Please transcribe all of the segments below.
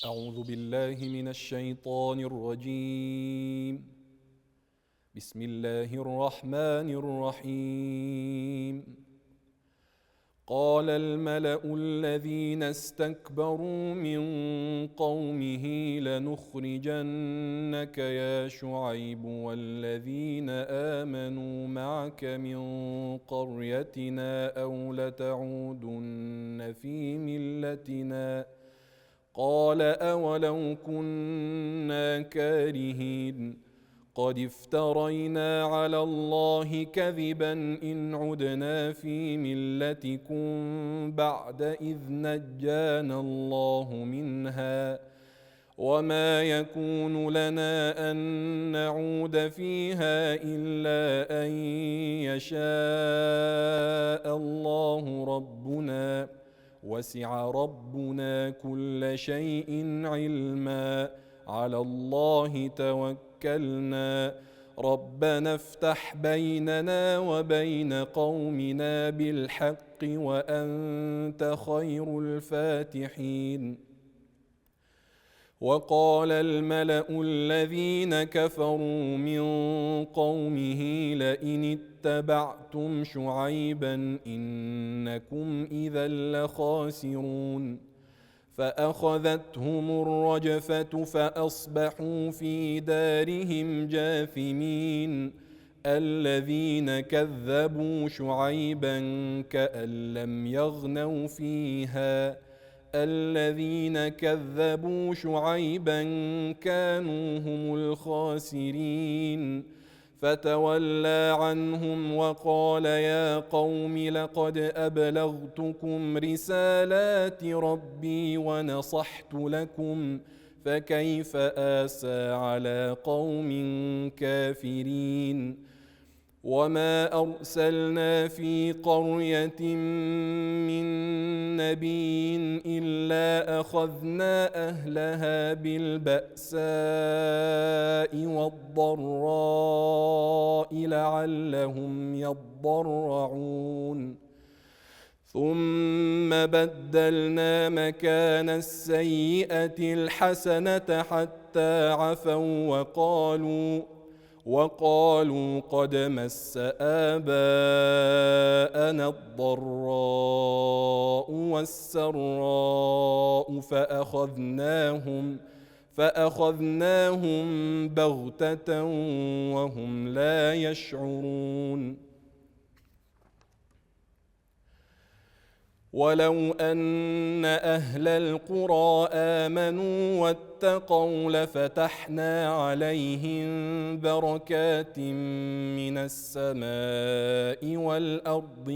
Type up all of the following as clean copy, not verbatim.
أعوذ بالله من الشيطان الرجيم. بسم الله الرحمن الرحيم. قال الملأ الذين استكبروا من قومه لنخرجنك يا شعيب والذين آمنوا معك من قريتنا أو لتعودن في ملتنا قال أولو كنا كارهين قد افترينا على الله كذبا إن عدنا في ملتكم بعد إذ نجانا الله منها وما يكون لنا أن نعود فيها إلا أن يشاء الله ربنا وسع ربنا كل شيء علما على الله توكلنا ربنا افتح بيننا وبين قومنا بالحق وأنت خير الفاتحين. وقال الملأ الذين كفروا من قومه لئن اتبعتم شعيبا إنكم إذا لخاسرون فأخذتهم الرجفة فأصبحوا في دارهم جاثمين الذين كذبوا شعيبا كأن لم يغنوا فيها الذين كذبوا شعيبا كانوا هم الخاسرين فتولى عنهم وقال يا قوم لقد أبلغتكم رسالات ربي ونصحت لكم فكيف آسى على قوم كافرين. وما أرسلنا في قرية من نبي إلا أخذنا أهلها بالبأساء والضراء لعلهم يضرعون ثم بدلنا مكان السيئة الحسنة حتى عفوا وقالوا قد مس آباءنا الضراء والسراء فأخذناهم بغتة وهم لا يشعرون. ولو أن أهل القرى آمنوا واتقوا لفتحنا عليهم بركات من السماء والأرض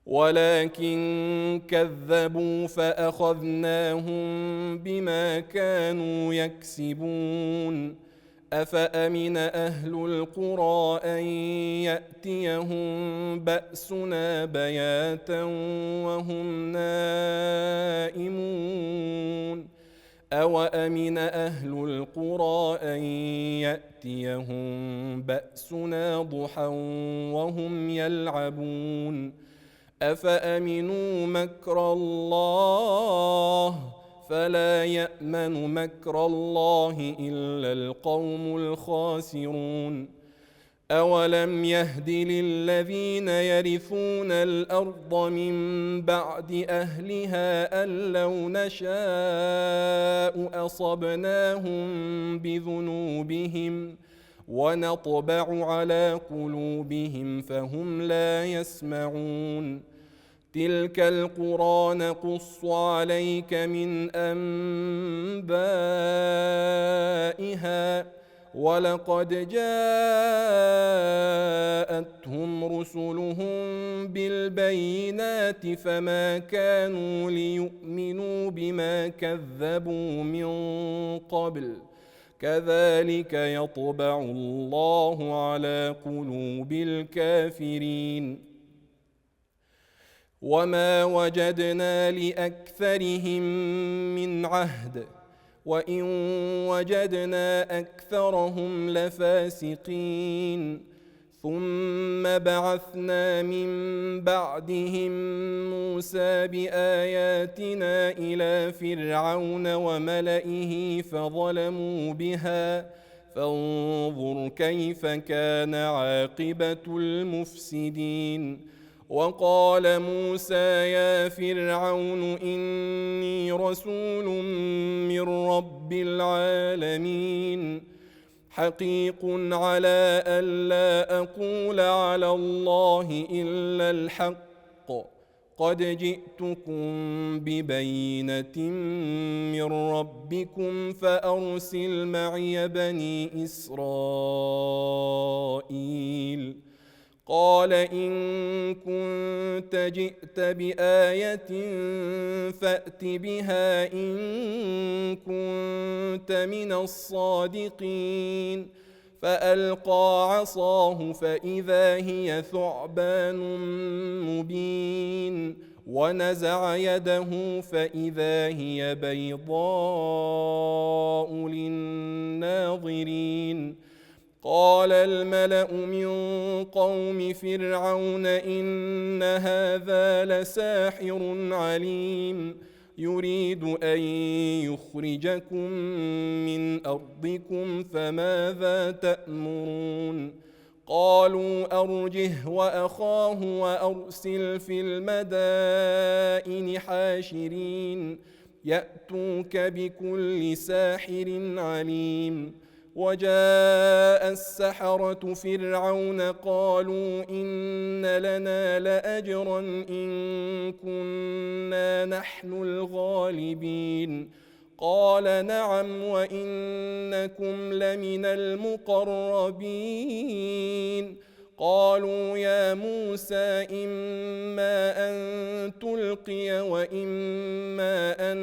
ولكن كذبوا فأخذناهم بما كانوا يكسبون. أفأمن أهل القرى أن يأتيهم بأسنا بياتا وهم نائمون أوأمن أهل القرى أن يأتيهم بأسنا ضحى وهم يلعبون أفأمنوا مكر الله فلا يأمن مكر الله إلا القوم الخاسرون. أولم يهد للذين يرثون الأرض من بعد أهلها أن لو نشاء أصبناهم بذنوبهم ونطبع على قلوبهم فهم لا يسمعون. تلك القرى نقص عليك من أنبائها ولقد جاءتهم رسلهم بالبينات فما كانوا ليؤمنوا بما كذبوا من قبل كذلك يطبع الله على قلوب الكافرين. وما وجدنا لأكثرهم من عهد وإن وجدنا أكثرهم لفاسقين ثم بعثنا من بعدهم موسى بآياتنا إلى فرعون وملئه فظلموا بها فانظر كيف كان عاقبة المفسدين. وقال موسى يا فرعون إني رسول من رب العالمين حقيق على ألا أقول على الله إلا الحق قد جئتكم ببينة من ربكم فأرسل معي بني إسرائيل. قال إن كنت جئت بآية فأت بها إن كنت من الصادقين. فألقى عصاه فإذا هي ثعبان مبين ونزع يده فإذا هي بيضاء للناظرين. قال الملأ من قوم فرعون إن هذا لساحر عليم يريد أن يخرجكم من أرضكم فماذا تأمرون. قالوا أرجه وأخاه وأرسل في المدائن حاشرين يأتوك بكل ساحر عليم. وجاء السحرة فرعون قالوا إن لنا لأجرا إن كنا نحن الغالبين. قال نعم وإنكم لمن المقربين. قالوا يا موسى إما أن تلقي وإما أن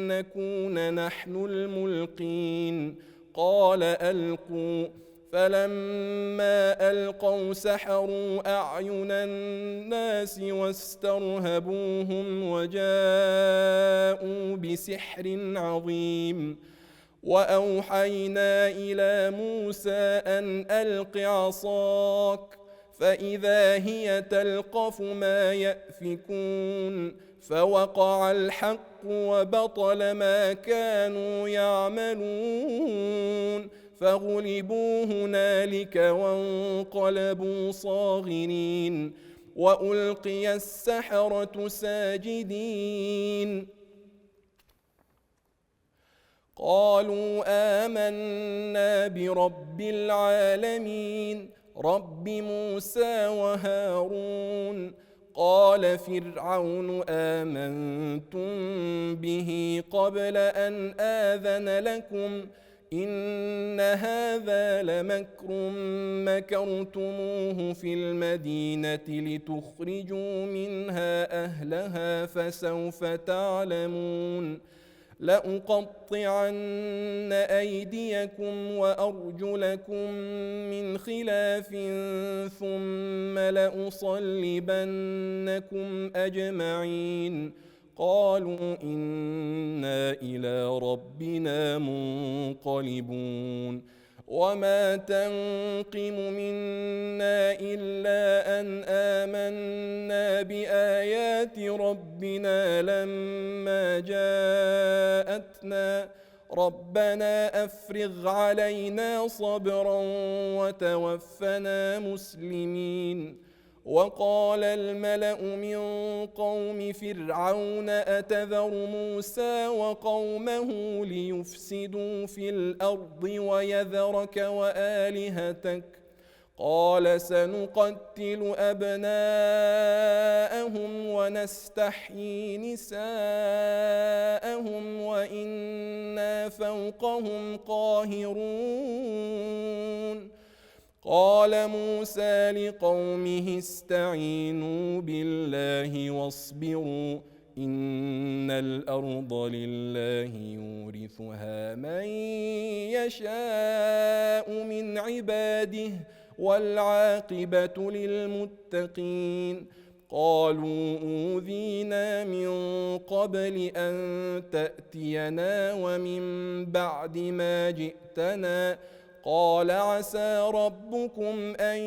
نكون نحن الملقين. قال ألقوا. فلما ألقوا سحروا أعين الناس واسترهبوهم وجاءوا بسحر عظيم. وأوحينا إلى موسى أن ألق عصاك فإذا هي تلقف ما يأفكون. فوقع الحق وبطل ما كانوا يعملون فغلبوا هنالك وانقلبوا صاغرين. وألقي السحرة ساجدين قالوا آمنا برب العالمين رب موسى وهارون. قال فرعون آمنتم به قبل أن آذن لكم إن هذا لمكر مكرتموه في المدينة لتخرجوا منها أهلها فسوف تعلمون. لأقطعن أيديكم وأرجلكم من خلاف ثم لأصلبنكم أجمعين. قالوا إنا إلى ربنا منقلبون. وما تنقم منا إلا أن آمنا بآيات ربنا لما جاءتنا ربنا أفرغ علينا صبرا وتوفنا مسلمين. وقال الملأ من قوم فرعون أتذر موسى وقومه ليفسدوا في الأرض ويذرك وآلهتك قال سنقتل أبناءهم ونستحيي نساءهم وإنا فوقهم قاهرون. قال موسى لقومه استعينوا بالله واصبروا إن الأرض لله يورثها من يشاء من عباده والعاقبة للمتقين. قالوا أوذينا من قبل أن تأتينا ومن بعد ما جئتنا قال عسى ربكم أن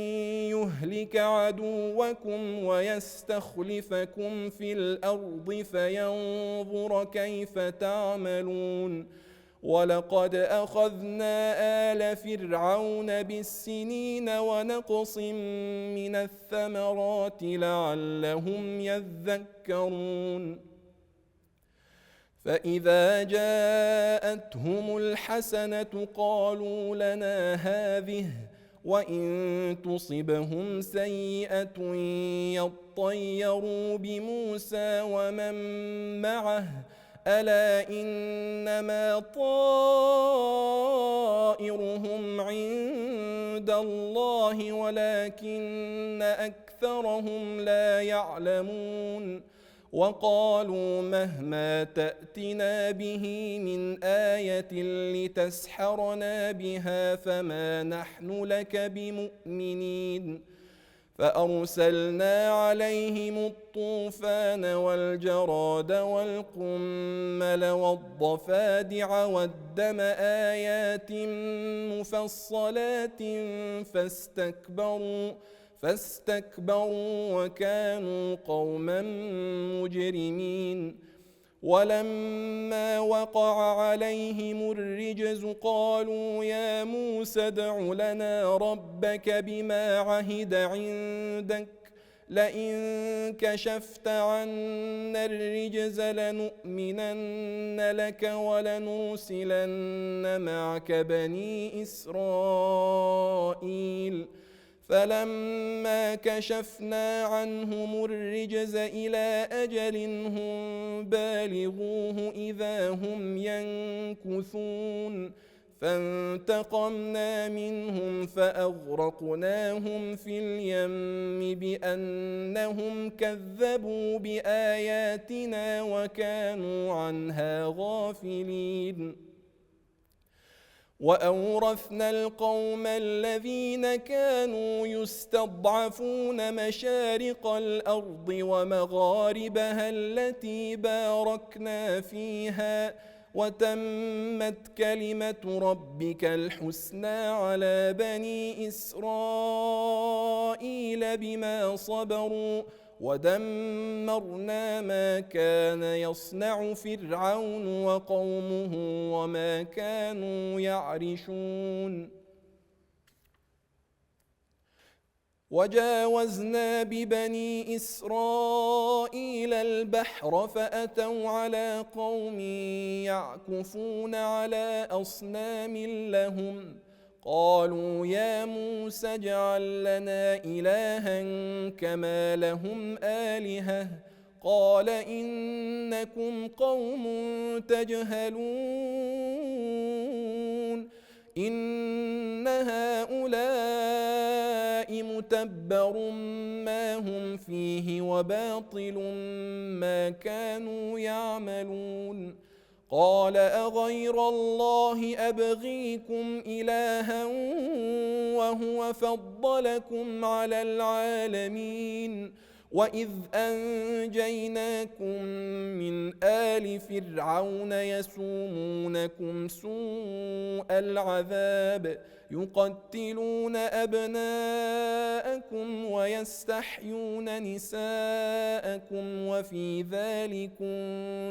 يهلك عدوكم ويستخلفكم في الأرض فينظر كيف تعملون ولقد أخذنا آل فرعون بالسنين ونقص من الثمرات لعلهم يذكرون فإذا جاءتهم الحسنة قالوا لنا هذه وإن تصبهم سيئة يطيروا بموسى ومن معه ألا إنما طائرهم عند الله ولكن أكثرهم لا يعلمون وقالوا مهما تأتنا به من آية لتسحرنا بها فما نحن لك بمؤمنين فأرسلنا عليهم الطوفان والجراد والقمل والضفادع والدم آيات مفصلات فاستكبروا وكانوا قوما مجرمين ولما وقع عليهم الرجز قالوا يا موسى ادع لنا ربك بما عهد عندك لئن كشفت عنا الرجز لنؤمنن لك ولنرسلن معك بني إسرائيل فلما كشفنا عنهم الرجز إلى أجل هم بالغوه إذا هم ينكثون فانتقمنا منهم فأغرقناهم في اليم بأنهم كذبوا بآياتنا وكانوا عنها غافلين وأورثنا القوم الذين كانوا يستضعفون مشارق الأرض ومغاربها التي باركنا فيها وتمت كلمة ربك الحسنى على بني إسرائيل بما صبروا ودمرنا ما كان يصنع فرعون وقومه وما كانوا يعرشون وجاوزنا ببني إسرائيل البحر فأتوا على قوم يعكفون على أصنام لهم قالوا يا موسى اجعل لنا إلها كما لهم آلهة قال إنكم قوم تجهلون إن هؤلاء متبر ما هم فيه وباطل ما كانوا يعملون قال أغير الله أبغيكم إلها وهو فضلكم على العالمين وإذ أنجيناكم من آل فرعون يسومونكم سوء العذاب يقتلون أبناءكم ويستحيون نساءكم وفي ذلكم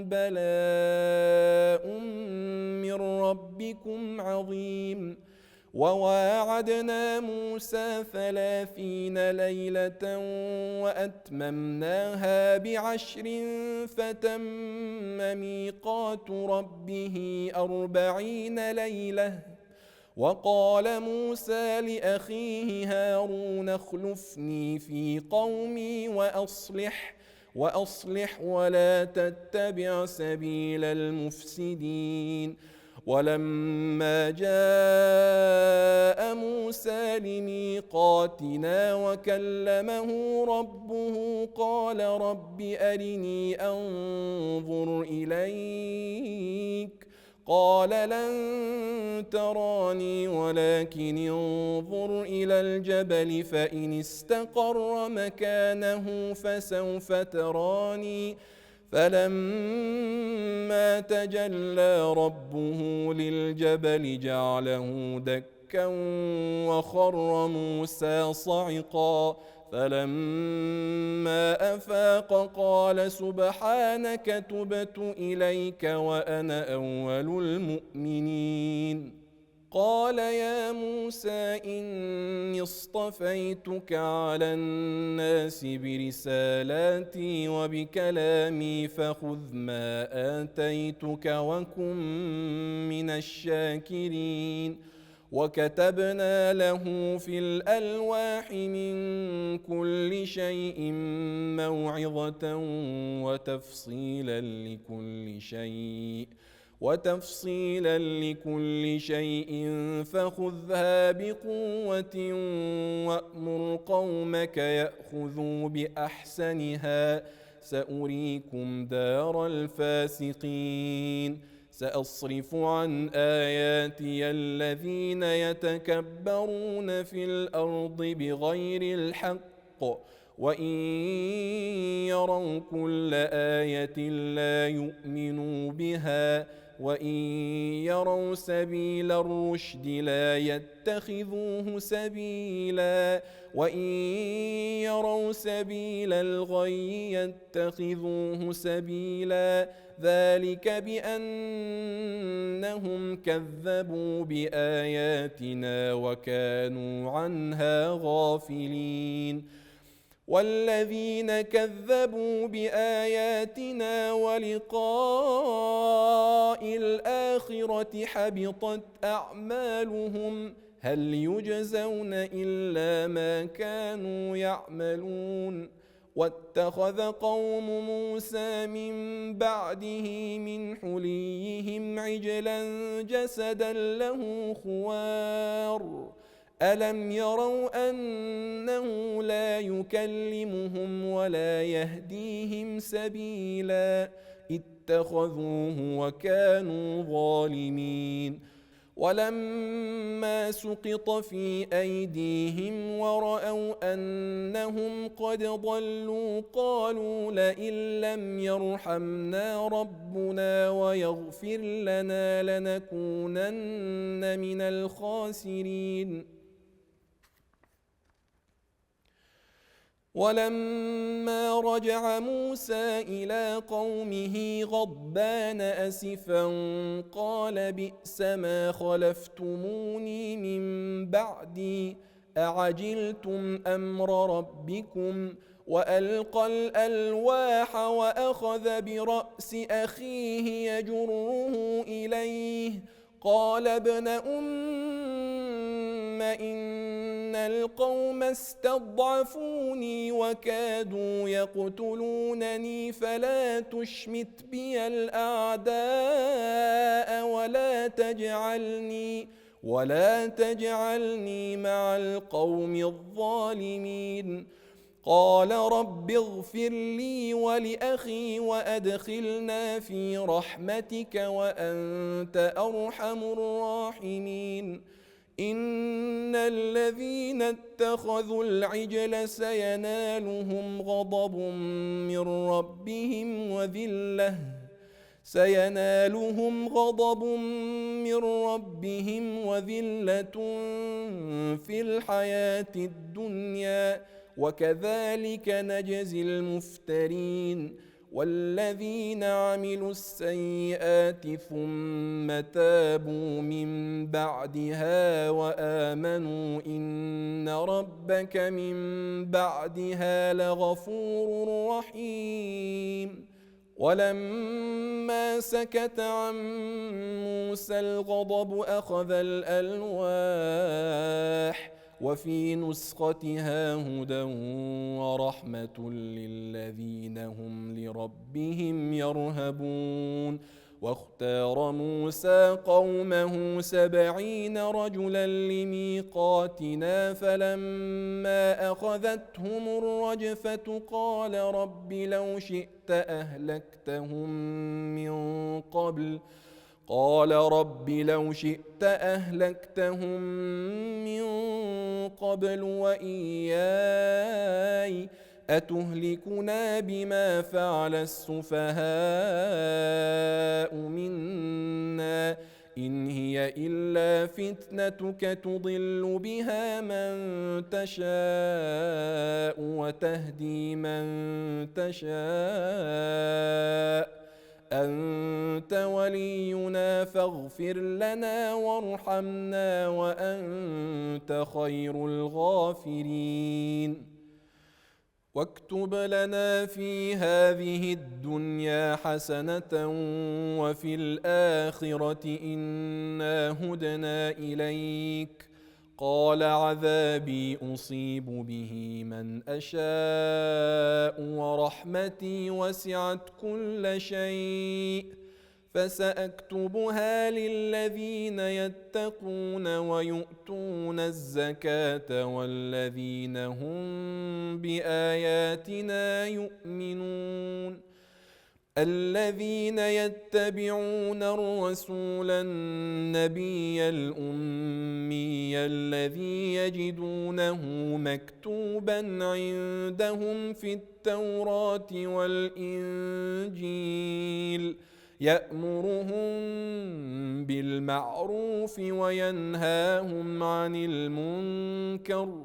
بلاء من ربكم عظيم وواعدنا موسى 30 ليلة وأتممناها ب10 فتم ميقات ربه 40 ليلة وقال موسى لأخيه هارون اخلفني في قومي وأصلح ولا تتبع سبيل المفسدين ولما جاء موسى لميقاتنا وكلمه ربه قال رب أرني أنظر إليك قال لن تراني ولكن انظر إلى الجبل فإن استقر مكانه فسوف تراني فلما تجلى ربه للجبل جعله دكا دكا وخر موسى صعقا فلما أفاق قال سبحانك تبت إليك وأنا أول المؤمنين قال يا موسى إني اصطفيتك على الناس برسالاتي وبكلامي فخذ ما آتيتك وكن من الشاكرين وكتبنا له في الألواح من كل شيء موعظة وتفصيلا لكل شيء فخذها بقوة وأمر قومك يأخذوا بأحسنها سأريكم دار الفاسقين سأصرف عن آياتي الذين يتكبرون في الأرض بغير الحق وإن يروا كل آية لا يؤمنوا بها وإن يروا سبيل الرشد لا يتخذوه سبيلا وإن يروا سبيل الغي يتخذوه سبيلا ذلك بأنهم كذبوا بآياتنا وكانوا عنها غافلين والذين كذبوا بآياتنا ولقاء الآخرة حبطت أعمالهم هل يجزون إلا ما كانوا يعملون واتخذ قوم موسى من بعده من حليهم عجلا جسدا له خوار ألم يروا أنه لا يكلمهم ولا يهديهم سبيلا اتخذوه وكانوا ظالمين ولما سقط في أيديهم ورأوا أنهم قد ضلوا قالوا لئن لم يرحمنا ربنا ويغفر لنا لنكونن من الخاسرين ولما رجع موسى إلى قومه غضبان أسفا قال بئس ما خلفتموني من بعدي أعجلتم أمر ربكم وألقى الألواح وأخذ برأس أخيه يجره إليه قال ابن إن القوم استضعفوني وكادوا يقتلونني فلا تشمت بي الأعداء ولا تجعلني مع القوم الظالمين قال رب اغفر لي ولأخي وأدخلنا في رحمتك وأنت أرحم الراحمين إن الذين اتخذوا العجل سينالهم غضب من ربهم وذلة في الحياة الدنيا وكذلك نجزي المفترين والذين عملوا السيئات ثم تابوا من بعدها وآمنوا إن ربك من بعدها لغفور رحيم ولما سكت عن موسى الغضب أخذ الألواح وفي نسختها هدى ورحمة للذين هم لربهم يرهبون واختار موسى قومه 70 رجلا لميقاتنا فلما أخذتهم الرجفة قال رب لو شئت أهلكتهم من قبل وإياي أتهلكنا بما فعل السفهاء منا إن هي إلا فتنتك تضل بها من تشاء وتهدي من تشاء أنت ولينا فاغفر لنا وارحمنا وأنت خير الغافرين. واكتب لنا في هذه الدنيا حسنة وفي الآخرة إنا هدنا إليك. قال عذابي أصيب به من أشاء ورحمتي وسعت كل شيء فسأكتبها للذين يتقون ويؤتون الزكاة والذين هم بآياتنا يؤمنون. الذين يتبعون الرسول النبي الأمي الذي يجدونه مكتوبا عندهم في التوراة والإنجيل يأمرهم بالمعروف وينهاهم عن المنكر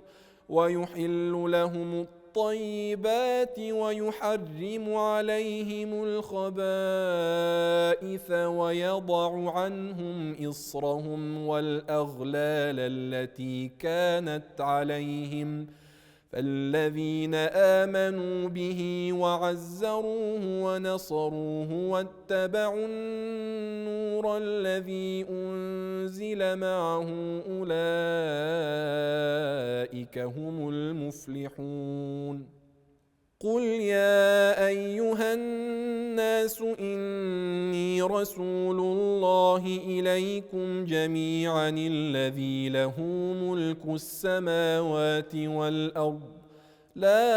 ويحل لهم الطيبات ويحرم عليهم الخبائث ويضع عنهم إصرهم والأغلال التي كانت عليهم. فالذين آمنوا به وعزروه ونصروه واتبعوا النور الذي أنزل معه أولئك هم المفلحون. قل يا أيها الناس إني رسول الله إليكم جميعا الذي له ملك السماوات والأرض لا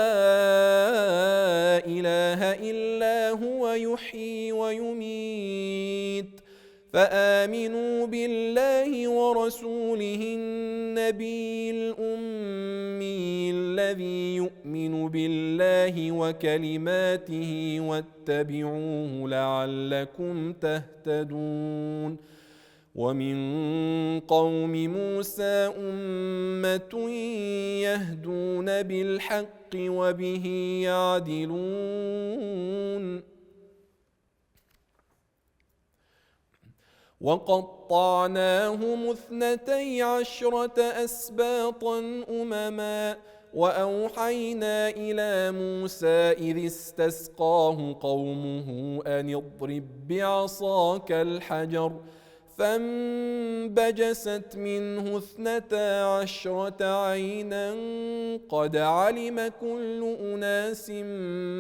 إله إلا هو يحيي ويميت. فآمنوا بالله ورسوله النبي الأمي الذي يؤمن بالله وكلماته واتبعوه لعلكم تهتدون. ومن قوم موسى أمة يهدون بالحق وبه يعدلون. وقطعناهم 12 أسباطا أمما وأوحينا إلى موسى إذ استسقاه قومه أن اضرب بعصاك الحجر فانبجست منه 12 عينا قد علم كل أناس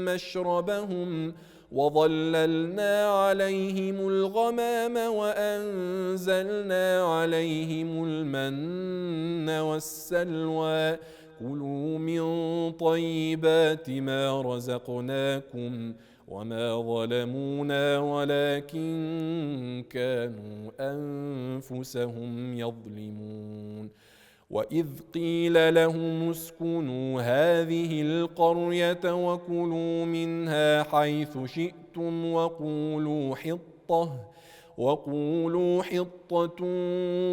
مشربهم وظللنا عليهم الغمام وأنزلنا عليهم المن والسلوى كلوا من طيبات ما رزقناكم وما ظلمونا ولكن كانوا أنفسهم يظلمون. وإذ قيل لهم اسكنوا هذه القرية وكلوا منها حيث شئتم وقولوا حطة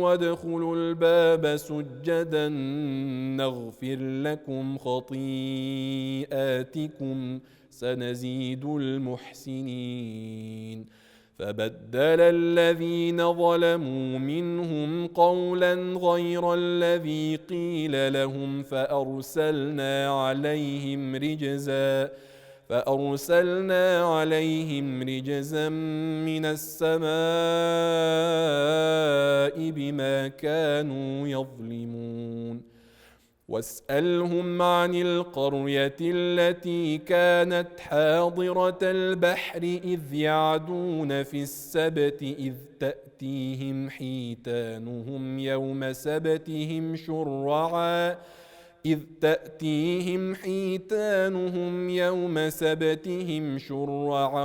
وادخلوا الباب سجدا نغفر لكم خطيئاتكم سنزيد المحسنين. فبدل الذين ظلموا منهم قولا غير الذي قيل لهم فأرسلنا عليهم رجزا من السماء بما كانوا يظلمون. واسألهم عن القرية التي كانت حاضرة البحر إذ يعدون في السبت إذ تأتيهم حيتانهم يوم سبتهم شرعا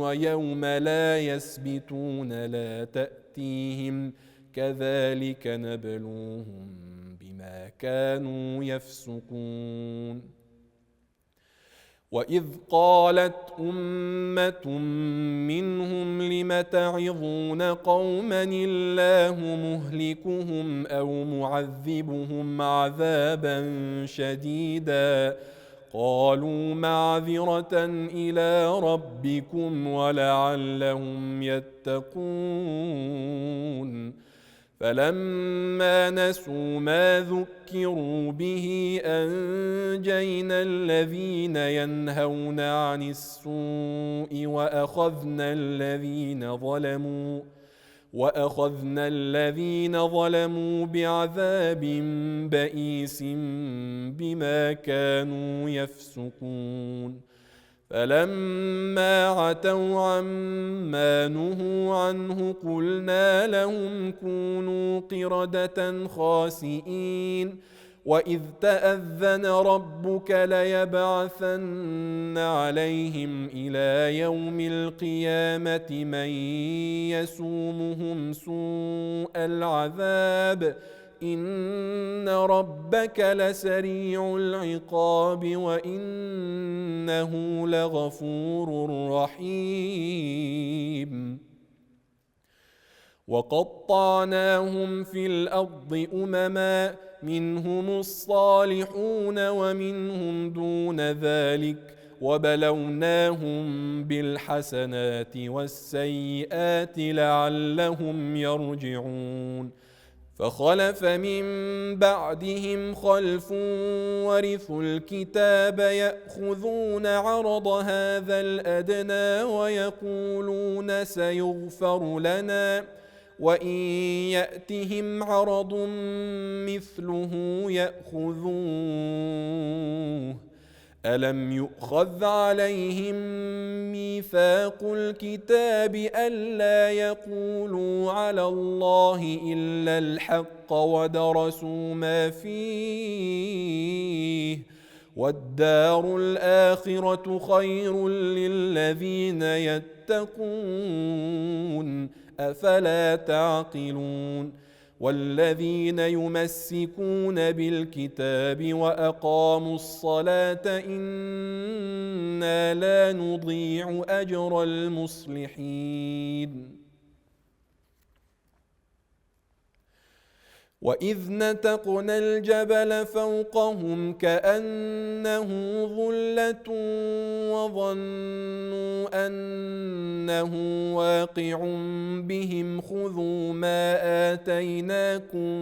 ويوم لا يسبتون لا تأتيهم كذلك نبلوهم بما كانوا يفسقون. وإذ قالت أمة منهم لم تعظون قوما الله مهلكهم أو معذبهم عذابا شديدا قالوا معذرة إلى ربكم ولعلهم يتقون فلما نسوا ما ذكروا به أنجينا الذين ينهون عن السوء وأخذنا الذين ظلموا بعذاب بئيس بما كانوا يفسقون فلما عتوا عما نهوا عنه قلنا لهم كونوا قردة خاسئين وإذ تأذن ربك ليبعثن عليهم إلى يوم القيامة من يسومهم سوء العذاب إن ربك لسريع العقاب وإنه لغفور رحيم وقطعناهم في الأرض أمما منهم الصالحون ومنهم دون ذلك وبلوناهم بالحسنات والسيئات لعلهم يرجعون فخلف من بعدهم خلف ورثوا الكتاب يأخذون عرض هذا الأدنى ويقولون سيغفر لنا وإن يأتهم عرض مثله يأخذوه ألم يؤخذ عليهم ميثاق الكتاب ألا يقولوا على الله إلا الحق ودرسوا ما فيه والدار الآخرة خير للذين يتقون أفلا تعقلون والذين يمسكون بالكتاب وأقاموا الصلاة إنا لا نضيع أجر المصلحين وإذ نتقنا الجبل فوقهم كأنه ظلة وظنوا أنه واقع بهم خذوا ما آتيناكم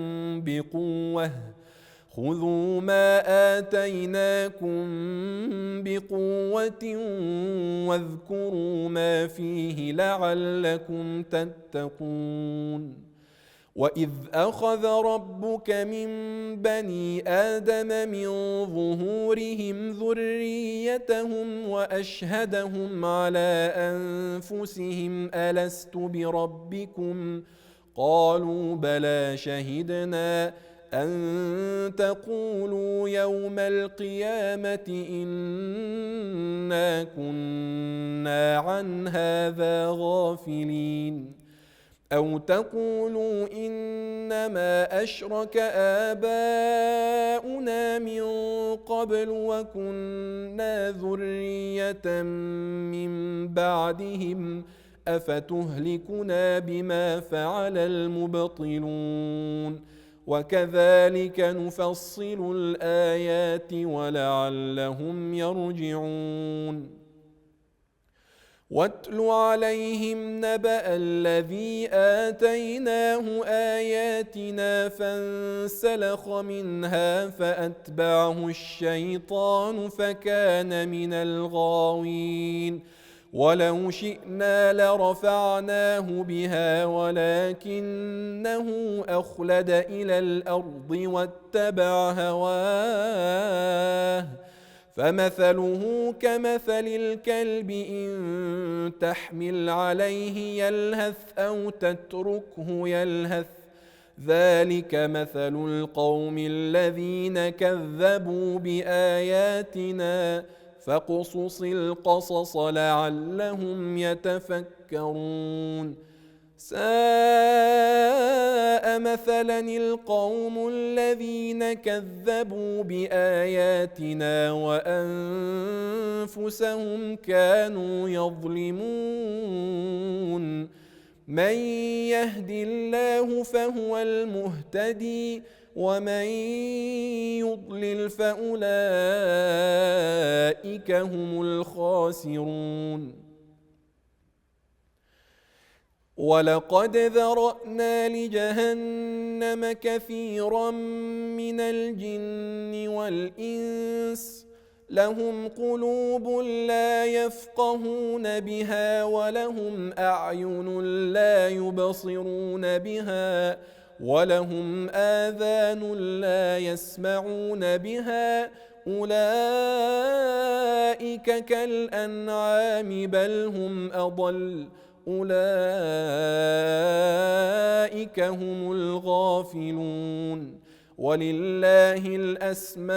بقوة واذكروا ما فيه لعلكم تتقون وإذ أخذ ربك من بني آدم من ظهورهم ذريتهم وأشهدهم على أنفسهم ألست بربكم قالوا بلى شهدنا أن تقولوا يوم القيامة إنا كنا عن هذا غافلين أو تقولوا إنما أشرك آباؤنا من قبل وكنا ذرية من بعدهم أفتهلكنا بما فعل المبطلون وكذلك نفصل الآيات ولعلهم يرجعون واتل عليهم نبأ الذي آتيناه آياتنا فانسلخ منها فأتبعه الشيطان فكان من الغاوين ولو شئنا لرفعناه بها ولكنه أخلد إلى الأرض واتبع هواه فمثله كمثل الكلب إن تحمل عليه يلهث أو تتركه يلهث ذلك مثل القوم الذين كذبوا بآياتنا فاقصص القصص لعلهم يتفكرون ساء مثلا القوم الذين كذبوا بآياتنا وأنفسهم كانوا يظلمون. من يهد الله فهو المهتدي ومن يضلل فأولئك هم الخاسرون. ولقد ذرأنا لجهنم كثيرا من الجن والإنس لهم قلوب لا يفقهون بها ولهم أعين لا يبصرون بها ولهم آذان لا يسمعون بها أولئك كالأنعام بل هم أضل أولئك هم الغافلون. ولله الأسماء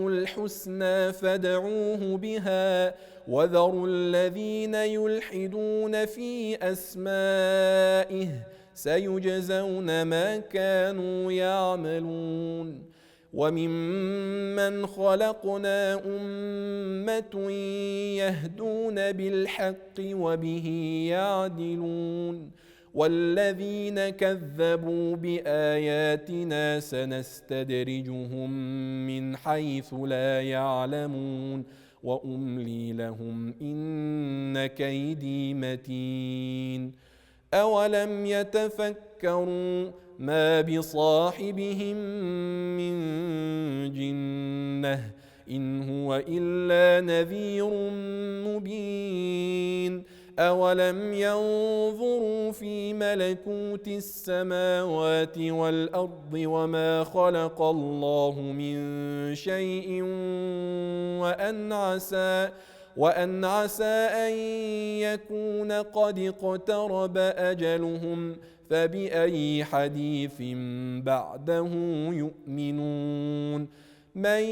الحسنى فادعوه بها وذروا الذين يلحدون في أسمائه سيجزون ما كانوا يعملون. وممن خلقنا أمة يهدون بالحق وبه يعدلون. والذين كذبوا بآياتنا سنستدرجهم من حيث لا يعلمون وأملي لهم إن كيدي متين. أولم يتفكروا ما بصاحبهم من جنة إن هو إلا نذير مبين. أولم ينظروا في ملكوت السماوات والأرض وما خلق الله من شيء وأن عسى أن يكون قد اقترب أجلهم فبأي حديث بعده يؤمنون. من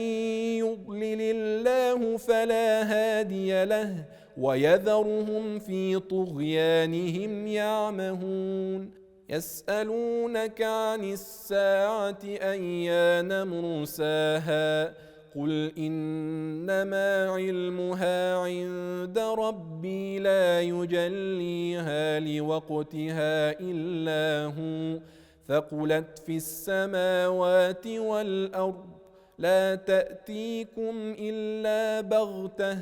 يضلل الله فلا هادي له ويذرهم في طغيانهم يعمهون. يسألونك عن الساعة أيان مرساها قل إنما علمها عند ربي لا يجليها لوقتها إلا هو ثقلت في السماوات والأرض لا تأتيكم إلا بغتة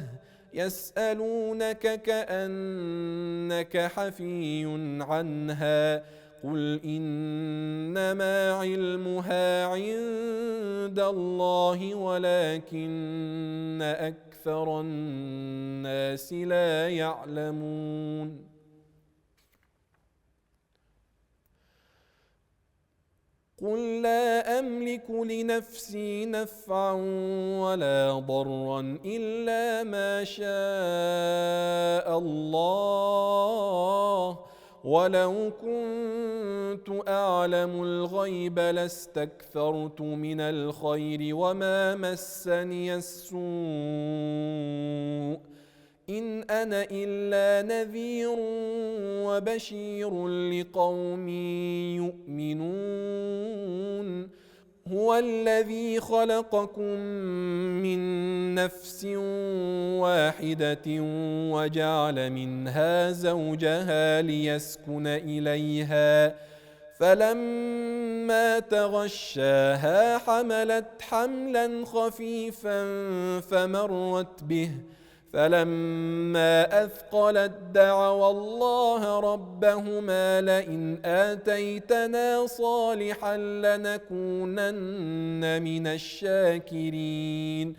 يسألونك كأنك حفي عنها قل إنما علمها عند الله ولكن أكثر الناس لا يعلمون. قل لا أملك لنفسي نفعا ولا ضرا إلا ما شاء الله ولو كنت أعلم الغيب لاستكثرت من الخير وما مسني السوء إن أنا إلا نذير وبشير لقوم يؤمنون. هو الذي خلقكم من نفس واحدة وجعل منها زوجها ليسكن إليها فلما تغشاها حملت حملا خفيفا فمرت به فلما أثقلت دعوا الله ربهما لئن آتيتنا صالحا لنكونن من الشاكرين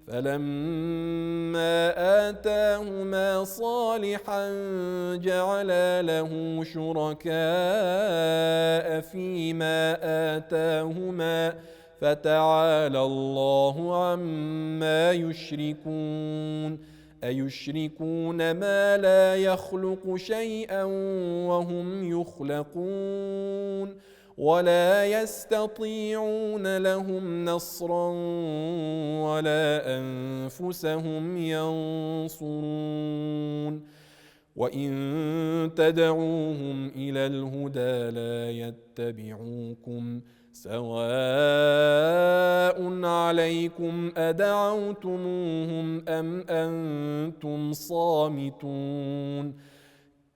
فلما آتاهما صالحا جعلا له شركاء فيما آتاهما فتعالى الله عما يشركون. أيشركون ما لا يخلق شيئا وهم يخلقون ولا يستطيعون لهم نصرا ولا أنفسهم ينصرون. وإن تدعوهم إلى الهدى لا يتبعوكم سواء عليكم أدعوتموهم أم أنتم صامتون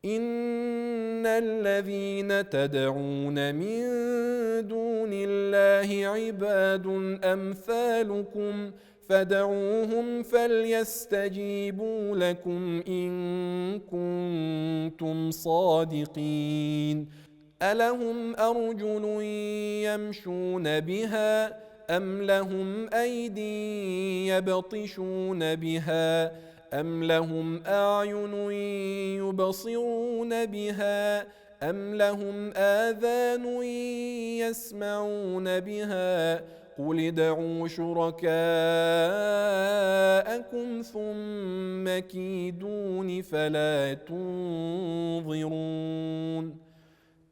إن الذين تدعون من دون الله عباد أمثالكم فدعوهم فليستجيبوا لكم إن كنتم صادقين ألهم أرجل يمشون بها أم لهم أيدي يبطشون بها أم لهم أعين يبصرون بها أم لهم آذان يسمعون بها قل ادعوا شركاءكم ثم كيدون فلا تنظرون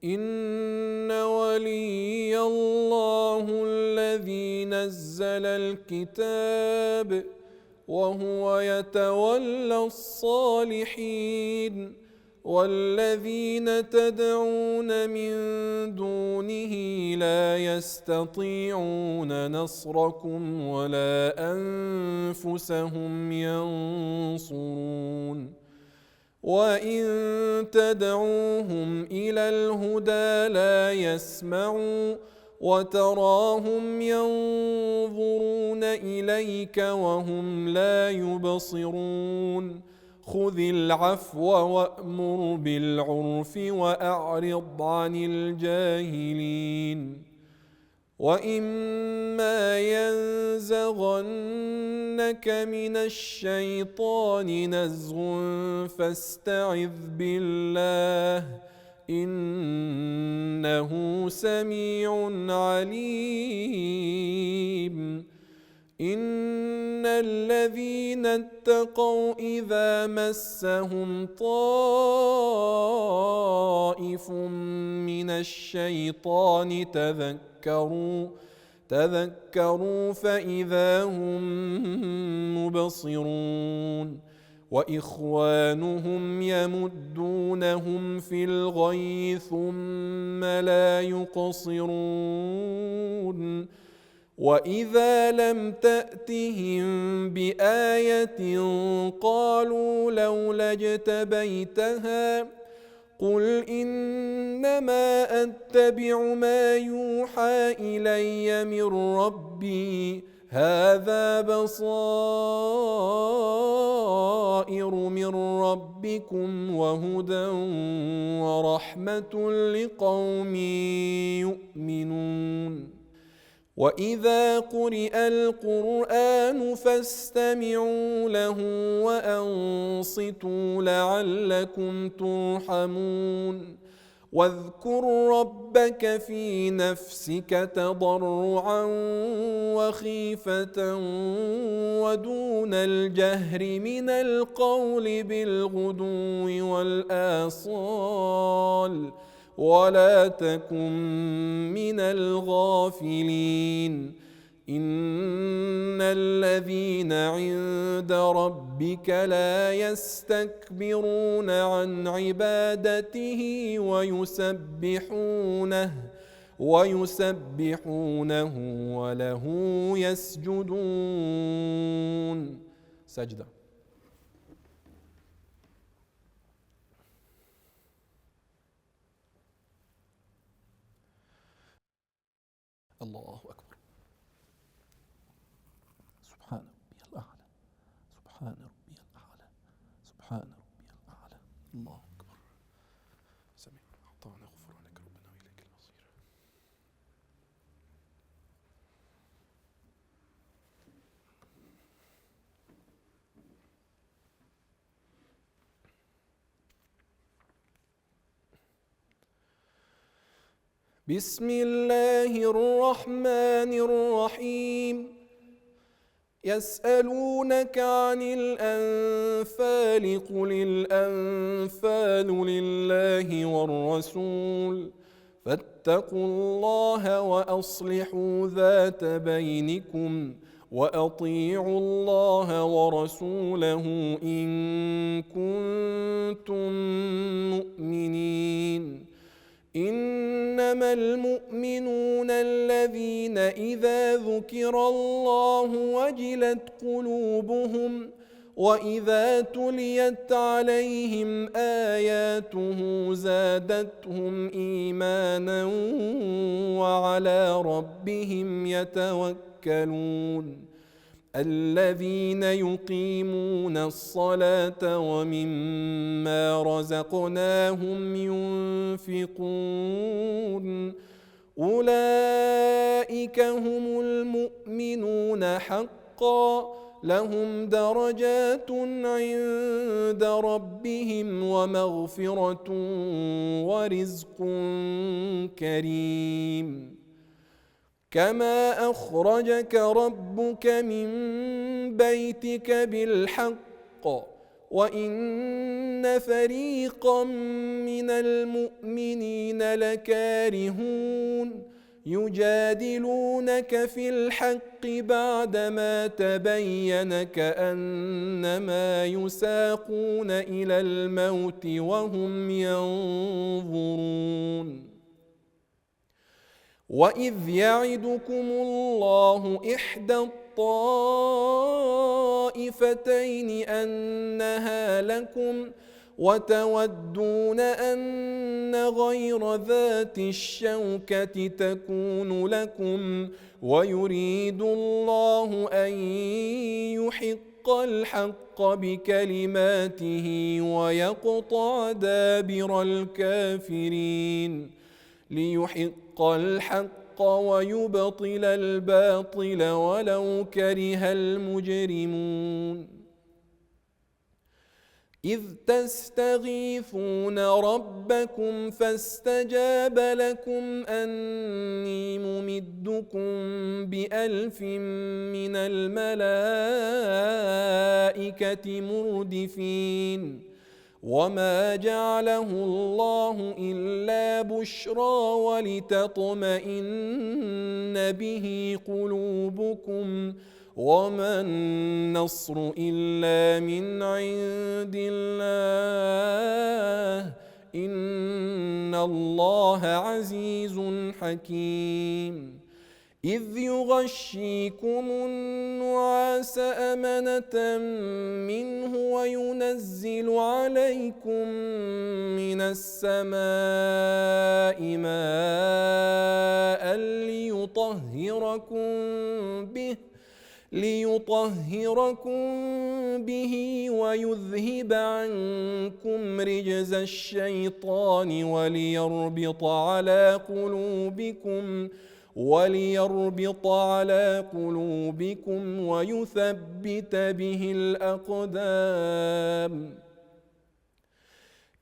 إن ولي الله الذي نزل الكتاب وهو يتولى الصالحين والذين تدعون من دونه لا يستطيعون نصركم ولا أنفسهم ينصرون وإن تدعوهم إلى الهدى لا يسمعوا وتراهم ينظرون إليك وهم لا يبصرون خذ العفو وأمر بالعرف وأعرض عن الجاهلين وإما ينزغنك من الشيطان نزغ فاستعذ بالله إنه سميع عليم إن الذين اتقوا إذا مسهم طائف من الشيطان تذكروا فإذا هم مبصرون وإخوانهم يمدونهم في الغي ثم لا يقصرون وإذا لم تأتهم بآية قالوا لولا اجتبيتها قل إنما أتبع ما يوحى إلي من ربي هذا بصائر من ربكم وهدى ورحمة لقوم يؤمنون وإذا قرئ القرآن فاستمعوا له وأنصتوا لعلكم ترحمون واذكر ربك في نفسك تضرعا وخيفة ودون الجهر من القول بالغدو والآصال ولا تكن من الغافلين إن الذين عند ربك لا يستكبرون عن عبادته ويسبحونه وله يسجدون سجدة. الله أكبر. سبحان ربي الأعلى سبحان ربي الأعلى سبحان ربي الأعلى. الله أكبر. سمعنا أعطانا غفرانك ربنا وإليك المصير. بسم الله الرحمن الرحيم. يسألونك عن الأنفال قل الأنفال لله والرسول فاتقوا الله وأصلحوا ذات بينكم وأطيعوا الله ورسوله إن كنتم مؤمنين. إنما المؤمنون الذين إذا ذكر الله وجلت قلوبهم وإذا تليت عليهم آياته زادتهم إيمانا وعلى ربهم يتوكلون. الذين يقيمون الصلاة ومما رزقناهم ينفقون أولئك هم المؤمنون حقا لهم درجات عند ربهم ومغفرة ورزق كريم. كما أخرجك ربك من بيتك بالحق وإن فريقا من المؤمنين لكارهون يجادلونك في الحق بعدما تبين كأنما يساقون إلى الموت وهم ينظرون. وإذ يعدكم الله إحدى الطائفتين أنها لكم وتودون أن غير ذات الشوكة تكون لكم ويريد الله أن يحق الحق بكلماته ويقطع دابر الكافرين ليحق الحق ويبطل الباطل ولو كره المجرمون. إذ تستغيثون ربكم فاستجاب لكم أني ممدكم ب1000 من الملائكة مردفين. وما جعله الله إلا بشرى ولتطمئن به قلوبكم وما النصر إلا من عند الله إن الله عزيز حكيم. إذ يغشيكم النعاس أمنة منه وينزل عليكم من السماء ماء ليطهركم به ويذهب عنكم رجز الشيطان وليربط على قلوبكم ويثبت به الأقدام.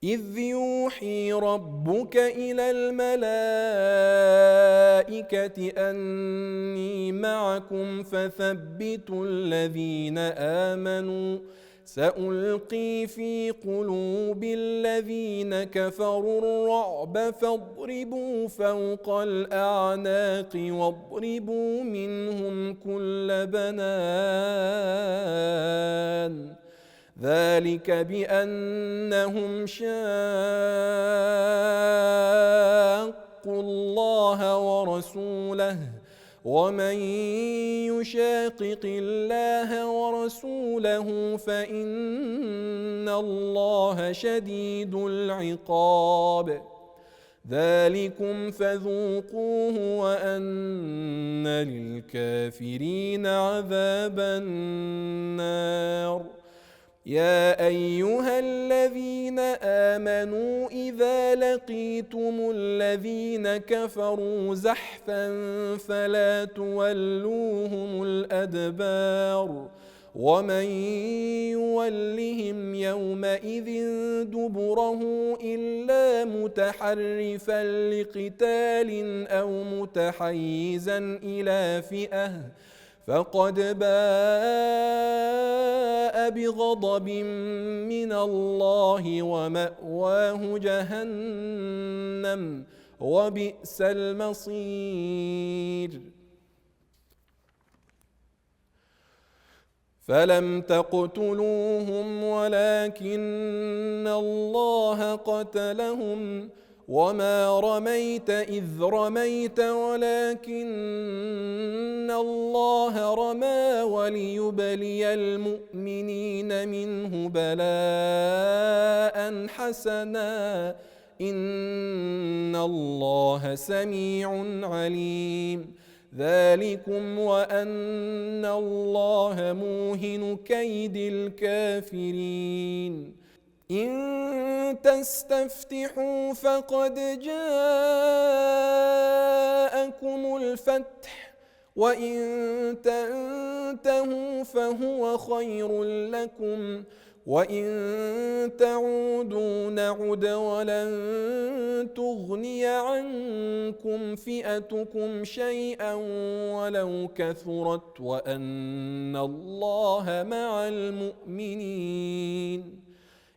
إذ يوحي ربك إلى الملائكة أني معكم فثبتوا الذين آمنوا سألقي في قلوب الذين كفروا الرعب فاضربوا فوق الأعناق واضربوا منهم كل بنان ذلك بأنهم شاقوا الله ورسوله ومن يشاقق الله ورسوله فإن الله شديد العقاب. ذلكم فذوقوه وأن للكافرين عذاب النار. يا أيها الذين آمنوا إذا لقيتم الذين كفروا زحفا فلا تولوهم الأدبار ومن يولهم يومئذ دبره إلا متحرفا لقتال أو متحيزا إلى فئة فقد باء بغضب من الله ومأواه جهنم وبئس المصير. فلم تقتلوهم ولكن الله قتلهم وما رميت إذ رميت ولكن الله رمى وليبلي المؤمنين منه بلاء حسنا إن الله سميع عليم ذلكم وأن الله موهن كيد الكافرين إن تستفتحوا فقد جاءكم الفتح وإن تنتهوا فهو خير لكم وإن تعودوا نعد ولن تغني عنكم فئتكم شيئا ولو كثرت وأن الله مع المؤمنين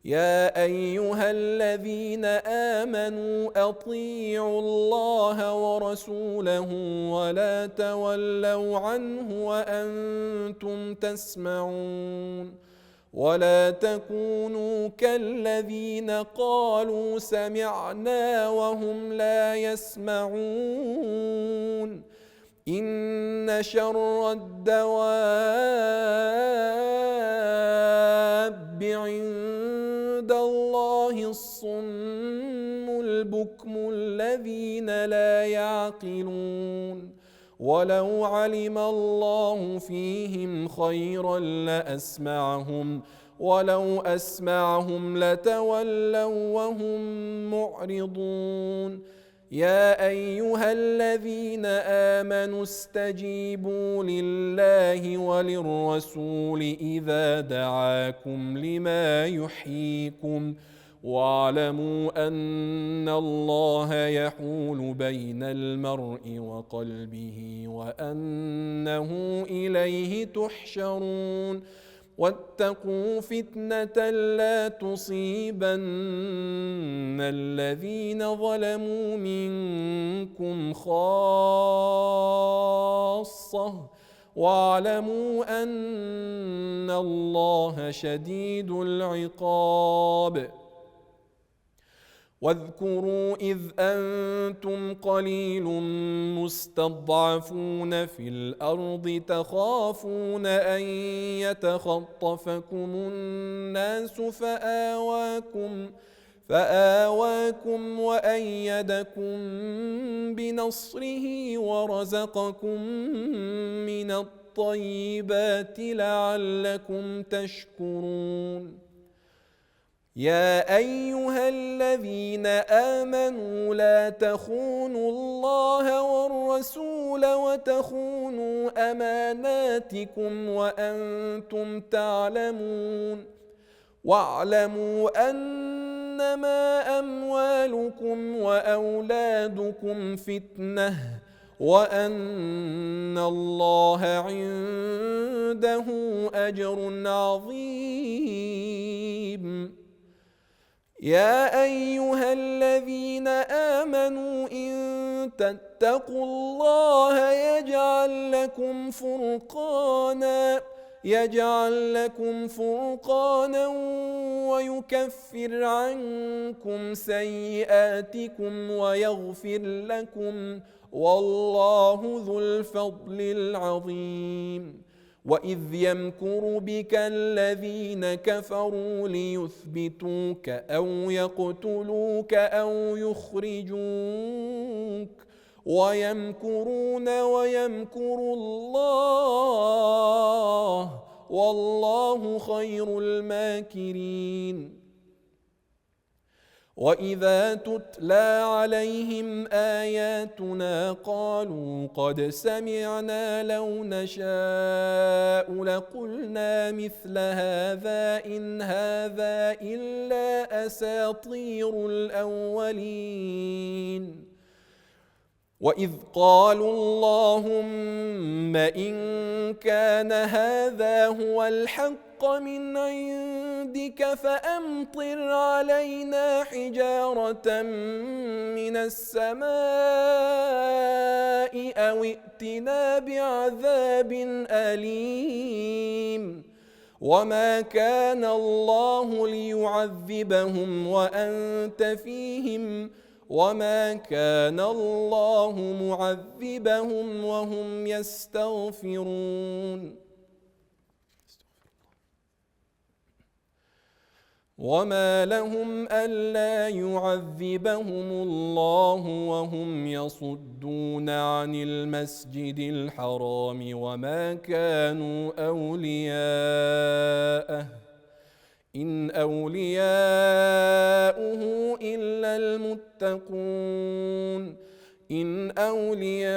يا أيها الذين آمنوا أطيعوا الله ورسوله ولا تولوا عنه وأنتم تسمعون ولا تكونوا كالذين قالوا سمعنا وهم لا يسمعون إن شر الدواب عند الله الصم البكم الذين لا يعقلون ولو علم الله فيهم خيرا لأسمعهم ولو أسمعهم لتولوا وهم معرضون يا أيها الذين آمنوا استجيبوا لله وللرسول إذا دعاكم لما يحييكم واعلموا أن الله يحول بين المرء وقلبه وأنه إليه تحشرون واتقوا فتنة لا تصيبن الذين ظلموا منكم خاصة واعلموا أن الله شديد العقاب واذكروا إذ أنتم قليل مستضعفون في الأرض تخافون أن يتخطفكم الناس فآواكم وأيدكم بنصره ورزقكم من الطيبات لعلكم تشكرون يا أيها الذين آمنوا لا تخونوا الله والرسول وتخونوا أماناتكم وأنتم تعلمون واعلموا أنما أموالكم وأولادكم فتنة وأن الله عنده أجر عظيم يا أيها الذين آمنوا إن تتقوا الله يجعل لكم فرقانا ويكفر عنكم سيئاتكم ويغفر لكم والله ذو الفضل العظيم وإذ يمكر بك الذين كفروا ليثبتوك أو يقتلوك أو يخرجوك ويمكرون ويمكر الله والله خير الماكرين وإذا تتلى عليهم آياتنا قالوا قد سمعنا لو نشاء لقلنا مثل هذا إن هذا إلا أساطير الأولين وإذ قالوا اللهم إن كان هذا هو الحق من عندك فأمطر علينا حجارة من السماء أو ائتنا بعذاب أليم وما كان الله ليعذبهم وأنت فيهم وما كان الله معذبهم وهم يستغفرون وما لهم ألا يعذبهم الله وهم يصدون عن المسجد الحرام وما كانوا أولياءه إن أولياؤه إلا المتقون إن أولياؤه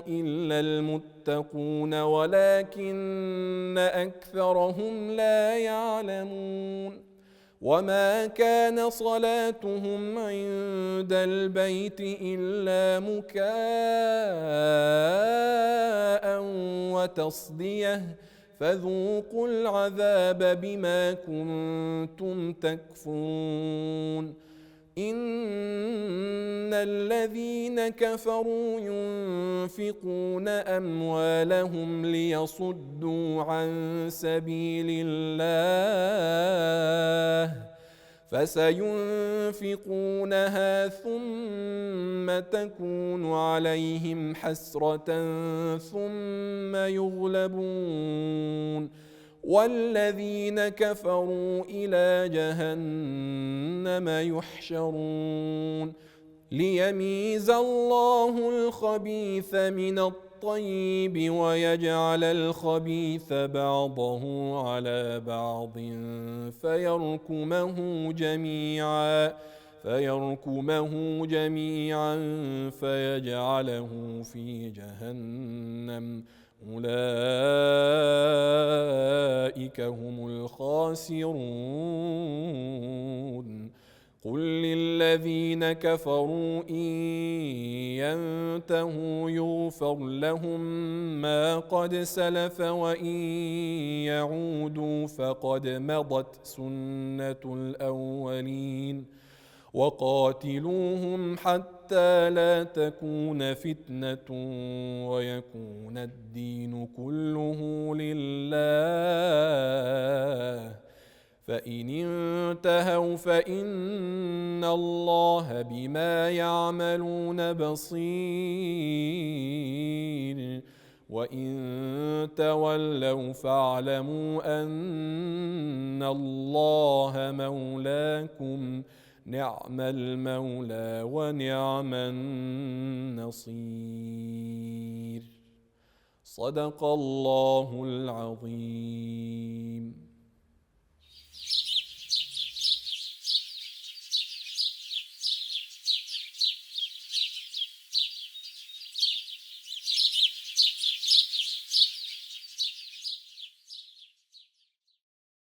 إلا المتقون ولكن أكثرهم لا يعلمون وما كان صلاتهم عند البيت إلا مكاء وتصدية فذوقوا العذاب بما كنتم تكفرون إن الذين كفروا ينفقون أموالهم ليصدوا عن سبيل الله فسينفقونها ثم تكون عليهم حسرة ثم يغلبون والذين كفروا إلى جهنم يحشرون ليميز الله الخبيث من الطيب ويجعل الخبيث بعضه على بعض فيركمه جميعا فيجعله في جهنم أولئك هم الخاسرون قل للذين كفروا إن ينتهوا يغفر لهم ما قد سلف وإن يعودوا فقد مضت سنة الأولين وقاتلوهم حتى لا تكون فتنة ويكون الدين كله لله فإن انتهوا فإن الله بما يعملون بصير وإن تولوا فاعلموا أن الله مولاكم نعم المولى ونعم النصير صدق الله العظيم.